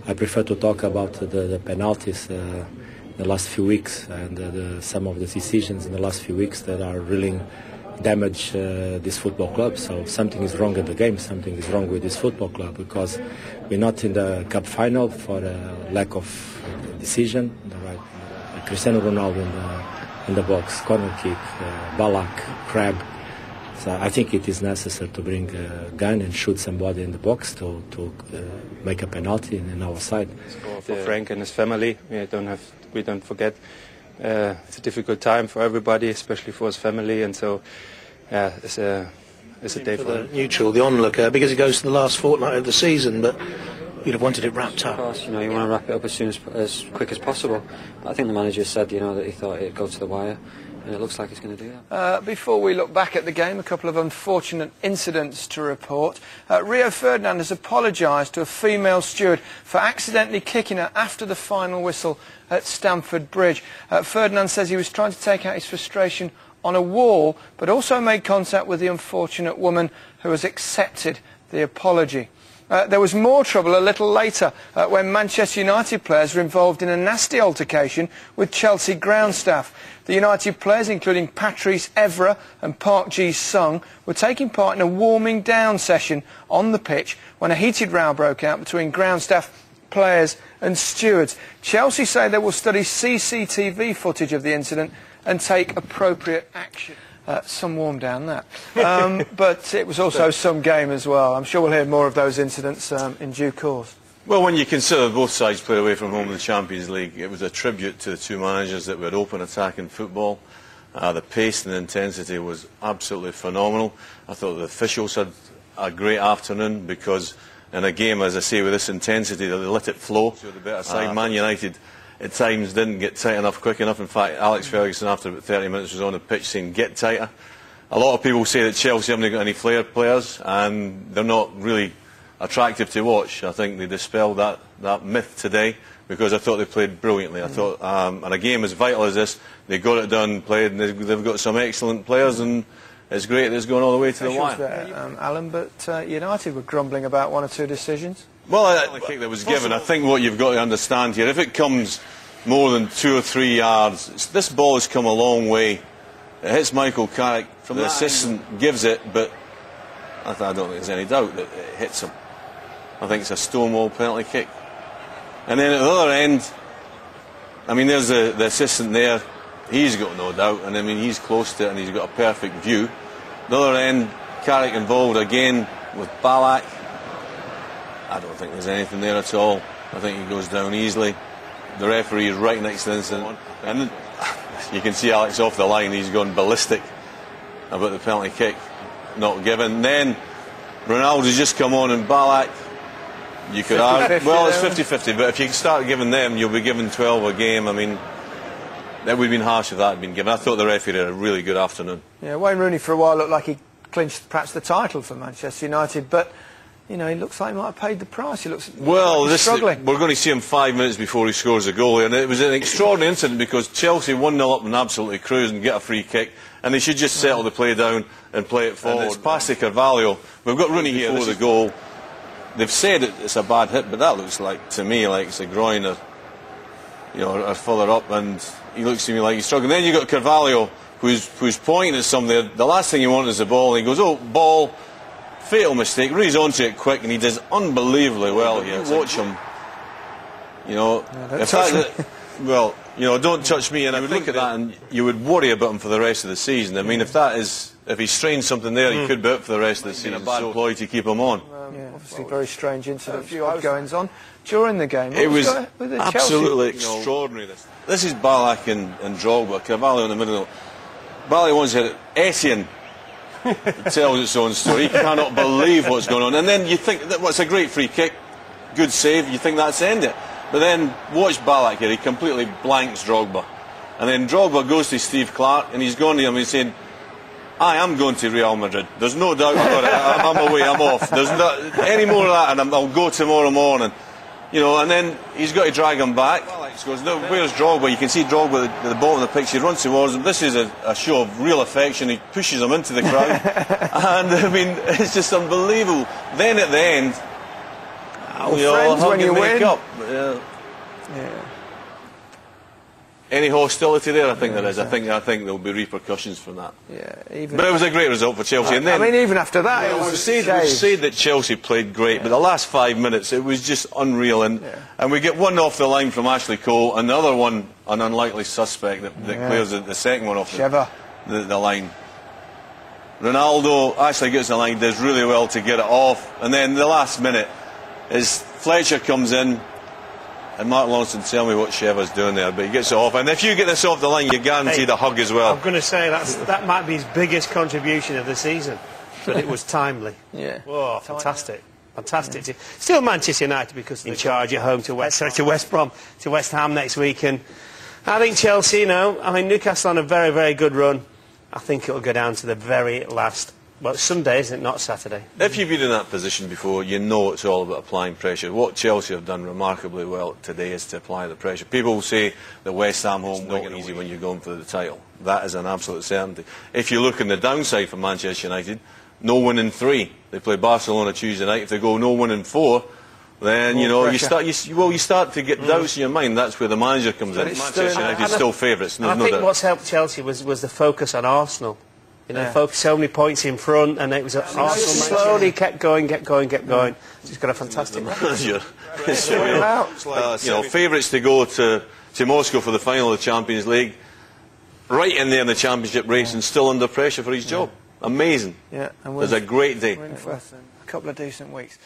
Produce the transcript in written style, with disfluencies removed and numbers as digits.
I prefer to talk about the penalties the last few weeks and some of the decisions in the last few weeks that are really damage this football club. So something is wrong in the game, something is wrong with this football club, because we're not in the cup final for lack of decision. Cristiano Ronaldo in the box, corner kick, Balak, Crab. So I think it is necessary to bring a gun and shoot somebody in the box to make a penalty in our side. For Frank and his family, we don't forget. It's a difficult time for everybody, especially for his family, and so it's a day for the neutral, the onlooker, because it goes to the last fortnight of the season, but you'd have wanted it wrapped up. Of course, you want to wrap it up as quick as possible. But I think the manager said, that he thought it'd go to the wire, and it looks like he's going to do that. Before we look back at the game, a couple of unfortunate incidents to report. Rio Ferdinand has apologised to a female steward for accidentally kicking her after the final whistle at Stamford Bridge. Ferdinand says he was trying to take out his frustration on a wall, but also made contact with the unfortunate woman who has accepted the apology. There was more trouble a little later when Manchester United players were involved in a nasty altercation with Chelsea ground staff. The United players, including Patrice Evra and Park Ji-sung, were taking part in a warming down session on the pitch when a heated row broke out between ground staff, players and stewards. Chelsea say they will study CCTV footage of the incident and take appropriate action. Some warm down that. But it was also some game as well. I'm sure we'll hear more of those incidents in due course. Well, when you consider both sides played away from home in the Champions League, it was a tribute to the two managers that were open attacking football. The pace and the intensity was absolutely phenomenal. I thought the officials had a great afternoon because in a game, as I say, with this intensity, they let it flow. So the better side, Man United, at times didn't get tight enough, quick enough. In fact, Alex Ferguson, after about 30 minutes, was on the pitch saying, get tighter. A lot of people say that Chelsea haven't got any flair players, and they're not really attractive to watch. I think they dispelled that myth today, because I thought they played brilliantly. I thought, in a game as vital as this, they got it done, played, and they've got some excellent players, and it's great that it's going all the way to the wire. Alan, but United were grumbling about one or two decisions. Well, the kick that was given, I think what you've got to understand here, if it comes more than 2 or 3 yards, this ball has come a long way. It hits Michael Carrick, from the assistant gives it, but I don't think there's any doubt that it hits him. I think it's a stonewall penalty kick. And then at the other end, I mean, there's the assistant there, he's got no doubt, and I mean, he's close to it and he's got a perfect view. The other end, Carrick involved again with Balak. I don't think there's anything there at all. I think he goes down easily. The referee is right next to the incident, and you can see Alex off the line. He's gone ballistic about the penalty kick not given. Then Ronaldo's just come on, and Balak, you could argue, well, it's 50-50, but if you start giving them, you'll be given 12 a game. I mean, that would have been harsh if that had been given. I thought the referee had a really good afternoon. Yeah, Wayne Rooney for a while looked like he clinched perhaps the title for Manchester United, but he looks like he might have paid the price. He looks struggling. We're going to see him 5 minutes before he scores a goal, and it was an extraordinary incident because Chelsea 1-0 up and absolutely cruise and get a free kick, and they should just settle the play down and play it forward. And it's past the Carvalho. We've got Rooney here before the goal. They've said it's a bad hit, but that looks like, to me, like it's a groin or further up, and he looks to me like he's struggling. Then you've got Carvalho, who's pointing at something. The last thing you want is the ball, and he goes, oh, ball. Fatal mistake. Rui's onto it quick, and he does unbelievably well here. Watch him. Don't touch me. And I would look at that, and you would worry about him for the rest of the season. I mean, if he strained something there, he could be out for the rest of the season. A bad ploy to keep him on. Obviously, very strange incident. A few odd goings on during the game. It was absolutely extraordinary. This is Balak and Drogba. Carvalho in the middle. Balak wants to hit Etienne. It tells its own story. He cannot believe what's going on. And then you think, it's a great free kick, good save, you think that's the end of it. But then watch Balak here, he completely blanks Drogba. And then Drogba goes to Steve Clark, and he's gone to him and he's saying, I am going to Real Madrid. There's no doubt about it. I'm away, I'm off. There's not any more of that, and I'll go tomorrow morning. And then he's got to drag him back. Alex goes, no, where's Drogba? You can see Drogba at the bottom of the pitch. He runs towards him. This is a show of real affection. He pushes him into the crowd. And, I mean, it's just unbelievable. Then at the end, We all friends hug when and you make win. up. Yeah. Any hostility there? I think there is. I think there'll be repercussions from that. Yeah, even. But it was a great result for Chelsea. And then, I mean, even after that, it we've was said that Chelsea played great, but the last 5 minutes it was just unreal. And we get one off the line from Ashley Cole, and the other one, an unlikely suspect that clears the second one off the line. Ronaldo actually gets the line, does really well to get it off, and then the last minute is Fletcher comes in. And Mark Lawson, tell me what Sheva's doing there, but he gets it off. And if you get this off the line, you're guaranteed a hug as well. I'm going to say that might be his biggest contribution of the season, but it was timely. Yeah. Oh, fantastic. Fantastic. Yeah. Still Manchester United because they're in charge at home to West Brom, to West Ham next week. And I think Chelsea, you know, I mean, Newcastle on a very, very good run. I think it'll go down to the very last. Well, it's Sunday, isn't it? Not Saturday. If you've been in that position before, you know it's all about applying pressure. What Chelsea have done remarkably well today is to apply the pressure. People will say that West Ham home is not easy when you're going for the title. That is an absolute certainty. If you look on the downside for Manchester United, no win in 3. They play Barcelona Tuesday night. If they go no win in 4, then you know you start to get doubts in your mind. That's where the manager comes in. Manchester United is still favourites. I think what's helped Chelsea was the focus on Arsenal. You know, focus so many points in front, and it was Arsenal slowly kept going. He's got a fantastic manager. Favourites to go to Moscow for the final of the Champions League, right in there in the Championship race, and still under pressure for his job. Amazing. Yeah, it was a great day. A couple of decent weeks.